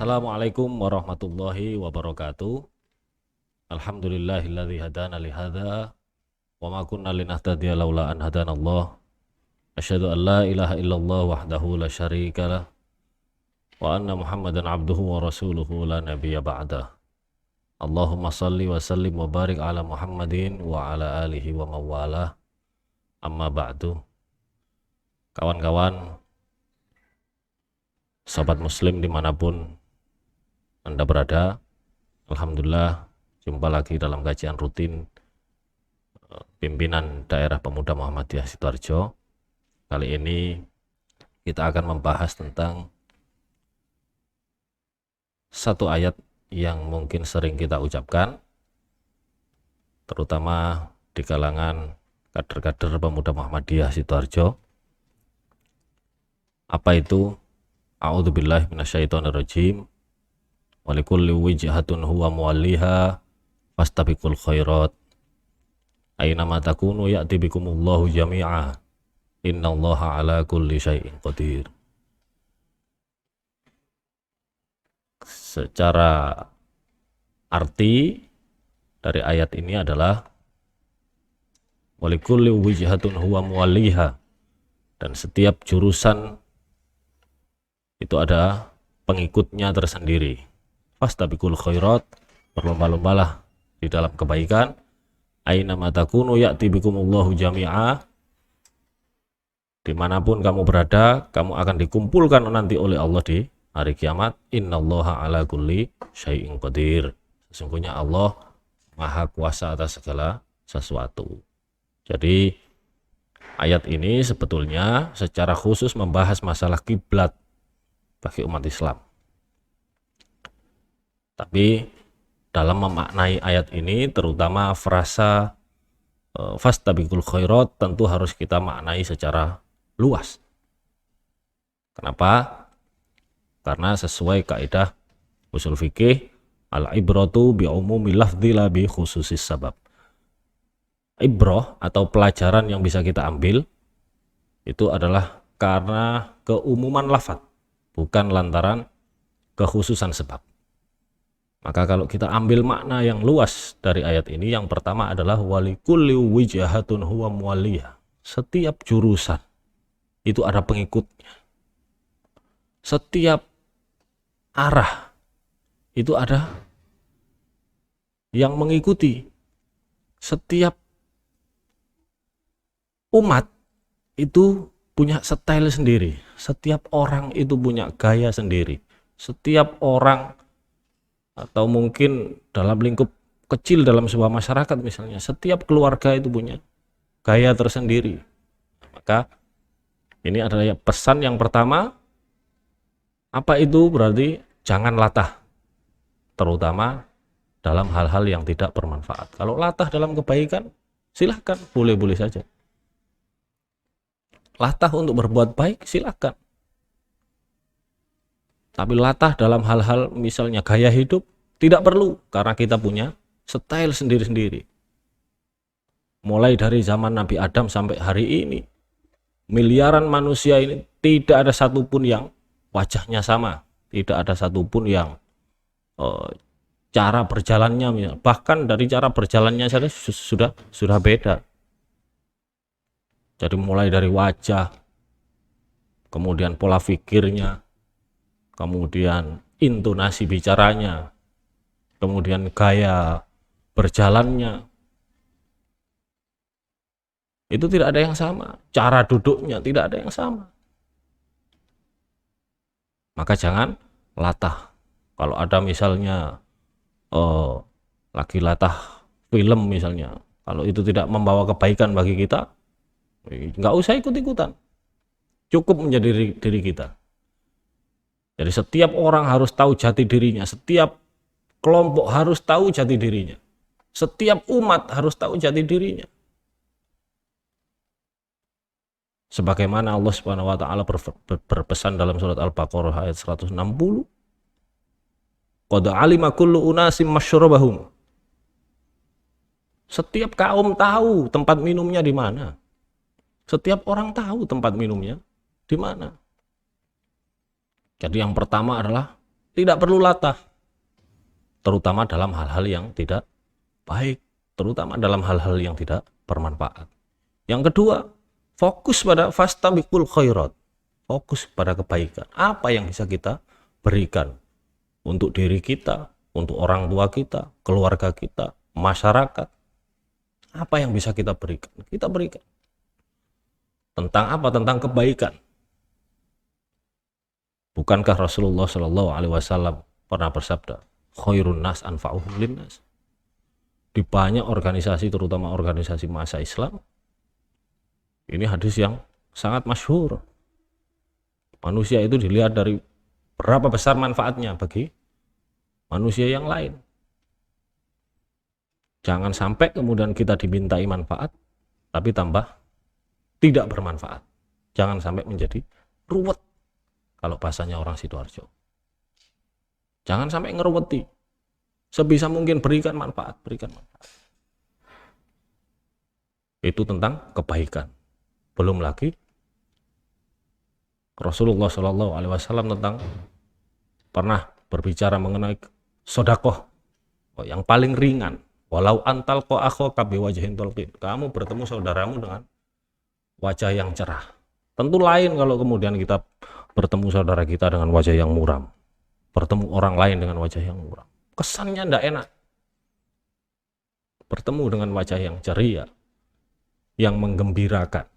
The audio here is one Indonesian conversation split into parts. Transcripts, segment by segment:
Assalamualaikum warahmatullahi wabarakatuh. Alhamdulillahilladzi hadana li hadza wa ma kunna linahtadiya laula an hadanallah. Asyhadu an la ilaha illallah wahdahu la syarika lah wa anna Muhammadan abduhu wa rasuluhu la nabiyya ba'dah. Allahumma salli wa sallim wa barik ala Muhammadin wa ala alihi wa mawalah. Amma ba'du. Kawan-kawan, sahabat muslim dimanapun Anda berada, alhamdulillah jumpa lagi dalam kajian rutin pimpinan daerah pemuda Muhammadiyah Sidoarjo. Kali ini kita akan membahas tentang satu ayat yang mungkin sering kita ucapkan, terutama di kalangan kader-kader pemuda Muhammadiyah Sidoarjo. Apa itu? A'udzubillahi minasyaitonirrajim. Walikulli wijhatun huwa muwalliha fastabiqul khairat. Aynama takunu ya'ti bikumullahu jami'a. Innallaha ala kulli syai'in qadir. Secara arti dari ayat ini adalah walikulli wijhatun huwa muwalliha, dan setiap jurusan itu ada pengikutnya tersendiri. Fastabiqul khairat, berlomba-lombalah di dalam kebaikan. Aina matakunu ya'ti bikumullahu jami'a, dimanapun kamu berada, kamu akan dikumpulkan nanti oleh Allah di hari kiamat. Innallaha ala kulli syai'in qadir. Sesungguhnya Allah maha kuasa atas segala sesuatu. Jadi ayat ini sebetulnya secara khusus membahas masalah kiblat bagi umat Islam. Tapi dalam memaknai ayat ini, terutama frasa fastabiqul khairat, tentu harus kita maknai secara luas. Kenapa? Karena sesuai kaidah usul fikih, al-ibratu bi umumi lafdzi la bi khususis sabab. Ibrah atau pelajaran yang bisa kita ambil itu adalah karena keumuman lafaz, bukan lantaran kekhususan sebab. Maka kalau kita ambil makna yang luas dari ayat ini, yang pertama adalah walikulli wijhatun huwa muwalliha. Setiap jurusan itu ada pengikutnya. Setiap arah itu ada yang mengikuti. Setiap umat itu punya style sendiri. Setiap orang itu punya gaya sendiri. Setiap orang, atau mungkin dalam lingkup kecil dalam sebuah masyarakat misalnya, setiap keluarga itu punya gaya tersendiri. Maka ini adalah pesan yang pertama. Apa itu? Berarti jangan latah, terutama dalam hal-hal yang tidak bermanfaat. Kalau latah dalam kebaikan, silahkan, boleh-boleh saja. Latah untuk berbuat baik, silahkan. Tapi latah dalam hal-hal misalnya gaya hidup, tidak perlu, karena kita punya style sendiri-sendiri. Mulai dari zaman Nabi Adam sampai hari ini, miliaran manusia ini tidak ada satupun yang wajahnya sama, tidak ada satupun yang cara berjalannya, bahkan dari cara berjalannya saja sudah beda. Jadi mulai dari wajah, kemudian pola pikirnya, kemudian intonasi bicaranya, kemudian gaya berjalannya, itu tidak ada yang sama. Cara duduknya tidak ada yang sama. Maka jangan latah. Kalau ada misalnya lagi latah film misalnya, kalau itu tidak membawa kebaikan bagi kita, nggak usah ikut-ikutan. Cukup menjadi diri kita. Jadi setiap orang harus tahu jati dirinya, setiap kelompok harus tahu jati dirinya, setiap umat harus tahu jati dirinya. Sebagaimana Allah Subhanahu wa taala berpesan dalam surat Al-Baqarah ayat 160, qad alima kullu unasim masyrabahum. Setiap kaum tahu tempat minumnya di mana. Setiap orang tahu tempat minumnya di mana. Jadi yang pertama adalah tidak perlu latah, terutama dalam hal-hal yang tidak baik, terutama dalam hal-hal yang tidak bermanfaat. Yang kedua, fokus pada fastabiqul khairat, fokus pada kebaikan. Apa yang bisa kita berikan untuk diri kita, untuk orang tua kita, keluarga kita, masyarakat. Apa yang bisa kita berikan? Kita berikan. Tentang apa? Tentang kebaikan. Bukankah Rasulullah Shallallahu Alaihi Wasallam pernah bersabda, khairun nas anfa'uhum linnas? Di banyak organisasi, terutama organisasi masa Islam, ini hadis yang sangat masyhur. Manusia itu dilihat dari berapa besar manfaatnya bagi manusia yang lain. Jangan sampai kemudian kita dimintai manfaat, tapi tambah tidak bermanfaat. Jangan sampai menjadi ruwet, kalau bahasanya orang Sidoarjo. Jangan sampai ngeruweti. Sebisa mungkin berikan manfaat, berikan manfaat. Itu tentang kebaikan. Belum lagi Rasulullah Shallallahu Alaihi Wasallam tentang pernah berbicara mengenai sodakoh yang paling ringan. Walau antal ko akho kabi wajahin tolkin. Kamu bertemu saudaramu dengan wajah yang cerah. Tentu lain kalau kemudian kita bertemu saudara kita dengan wajah yang muram, bertemu orang lain dengan wajah yang muram. Kesannya tidak enak. Bertemu dengan wajah yang ceria, yang menggembirakan.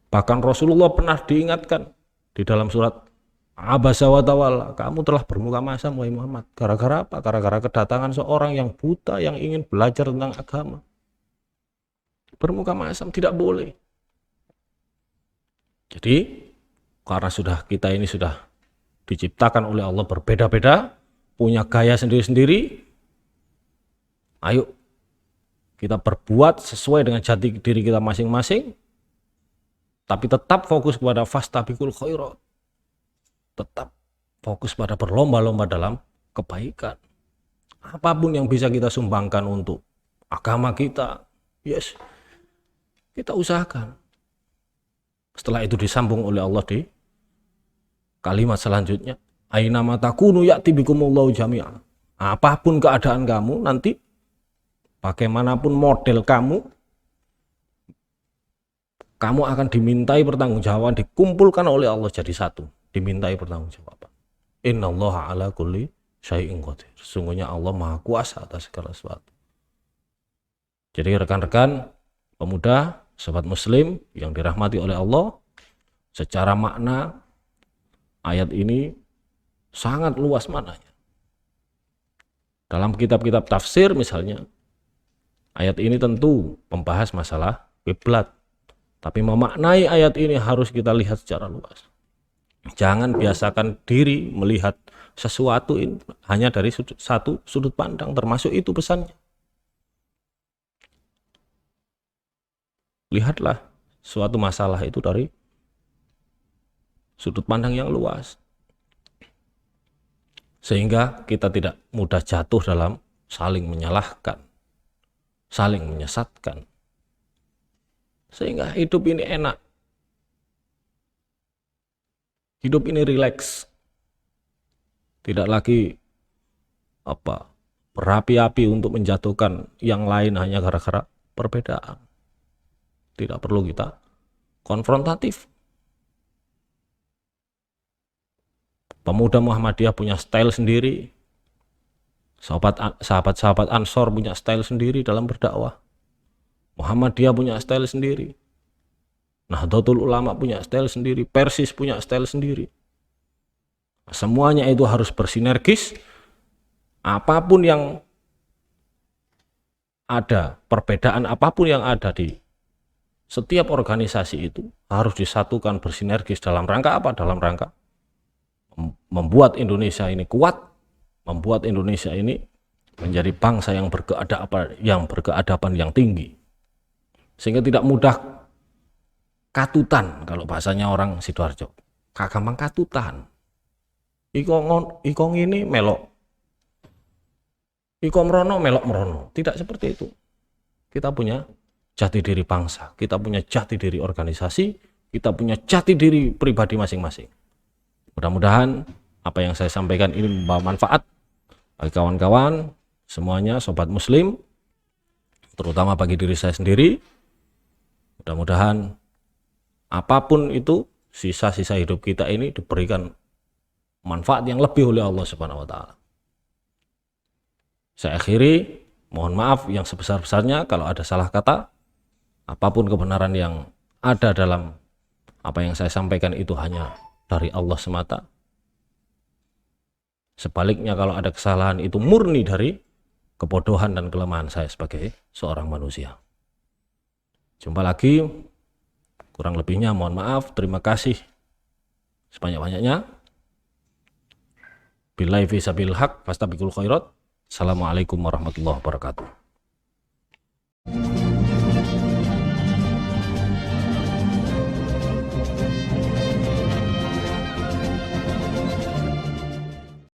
Bahkan Rasulullah pernah diingatkan di dalam surat Abasa wa tawalla, kamu telah bermuka masam wahai Muhammad. Gara-gara apa? Gara-gara kedatangan seorang yang buta yang ingin belajar tentang agama. Bermuka masam tidak boleh. Jadi karena kita ini sudah diciptakan oleh Allah berbeda-beda, punya gaya sendiri-sendiri, ayo kita berbuat sesuai dengan jati diri kita masing-masing, tapi tetap fokus kepada fastabiqul khairat, tetap fokus pada berlomba-lomba dalam kebaikan. Apapun yang bisa kita sumbangkan untuk agama kita, yes, kita usahakan. Setelah itu disambung oleh Allah di kalimat selanjutnya, aina matakunu ya'ti bikumullahu jami'a. Apapun keadaan kamu nanti, bagaimanapun model kamu akan dimintai pertanggungjawaban, dikumpulkan oleh Allah jadi satu, dimintai pertanggungjawaban. Innallaha ala kulli syai'in qadir. Sesungguhnya Allah Maha Kuasa atas segala sesuatu. Jadi rekan-rekan pemuda, sobat muslim yang dirahmati oleh Allah, secara makna ayat ini sangat luas maknanya. Dalam kitab-kitab tafsir misalnya, ayat ini tentu membahas masalah kiblat, tapi memaknai ayat ini harus kita lihat secara luas. Jangan biasakan diri melihat sesuatu ini hanya dari satu sudut pandang, termasuk itu pesannya. Lihatlah suatu masalah itu dari sudut pandang yang luas, sehingga kita tidak mudah jatuh dalam saling menyalahkan, saling menyesatkan, sehingga hidup ini enak, hidup ini rileks, tidak lagi berapi-api untuk menjatuhkan yang lain hanya gara-gara perbedaan. Tidak perlu kita konfrontatif. Pemuda Muhammadiyah punya style sendiri, sahabat-sahabat Ansor punya style sendiri dalam berdakwah, Muhammadiyah punya style sendiri, Nahdlatul Ulama punya style sendiri, Persis punya style sendiri. Semuanya itu harus bersinergis. Apapun yang ada, perbedaan apapun yang ada di setiap organisasi itu harus disatukan bersinergis dalam rangka apa? Dalam rangka membuat Indonesia ini kuat, membuat Indonesia ini menjadi bangsa yang berkeadaban yang tinggi, sehingga tidak mudah katutan. Kalau bahasanya orang Sidoarjo, gampang katutan. Iko ini melok, iko merono melok merono. Tidak seperti itu. Kita punya jati diri bangsa, kita punya jati diri organisasi, kita punya jati diri pribadi masing-masing. Mudah-mudahan apa yang saya sampaikan ini membawa manfaat bagi kawan-kawan semuanya, sobat muslim, terutama bagi diri saya sendiri. Mudah-mudahan apapun itu sisa-sisa hidup kita ini diberikan manfaat yang lebih oleh Allah Subhanahu wa taala. Saya akhiri, mohon maaf yang sebesar-besarnya kalau ada salah kata. Apapun kebenaran yang ada dalam apa yang saya sampaikan itu hanya dari Allah semata. Sebaliknya kalau ada kesalahan itu murni dari kebodohan dan kelemahan saya sebagai seorang manusia. Jumpa lagi, kurang lebihnya mohon maaf, terima kasih sebanyak-banyaknya. Billahi fi sabil haq fastabiqul khairat. Assalamualaikum warahmatullahi wabarakatuh.